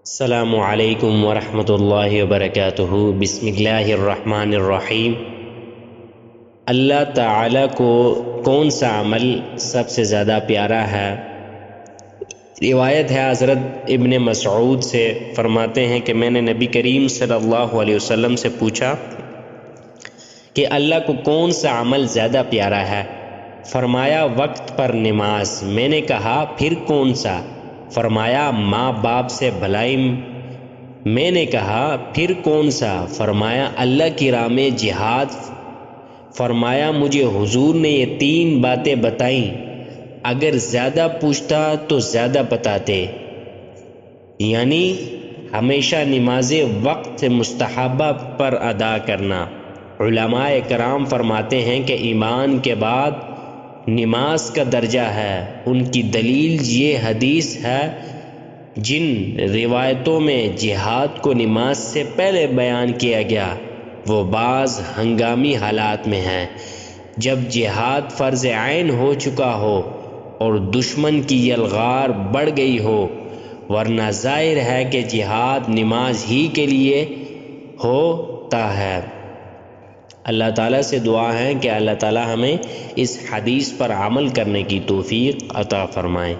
السلام علیکم ورحمۃ اللہ وبرکاتہ۔ بسم اللہ الرحمن الرحیم۔ اللہ تعالیٰ کو کون سا عمل سب سے زیادہ پیارا ہے؟ روایت ہے حضرت ابن مسعود سے، فرماتے ہیں کہ میں نے نبی کریم صلی اللہ علیہ وسلم سے پوچھا کہ اللہ کو کون سا عمل زیادہ پیارا ہے؟ فرمایا وقت پر نماز۔ میں نے کہا پھر کون سا؟ فرمایا ماں باپ سے بھلائی۔ میں نے کہا پھر کون سا؟ فرمایا اللہ کی راہ میں جہاد۔ فرمایا مجھے حضور نے یہ 3 باتیں بتائیں، اگر زیادہ پوچھتا تو زیادہ بتاتے، یعنی ہمیشہ نماز وقت مستحبہ پر ادا کرنا۔ علماء کرام فرماتے ہیں کہ ایمان کے بعد نماز کا درجہ ہے۔ ان کی دلیل یہ حدیث ہے جن روایتوں میں جہاد کو نماز سے پہلے بیان کیا گیا وہ بعض ہنگامی حالات میں ہیں، جب جہاد فرض عین ہو چکا ہو اور دشمن کی یلغار بڑھ گئی ہو، ورنہ ظاہر ہے کہ جہاد نماز ہی کے لیے ہوتا ہے۔ اللہ تعالیٰ سے دعا ہے کہ اللہ تعالیٰ ہمیں اس حدیث پر عمل کرنے کی توفیق عطا فرمائے۔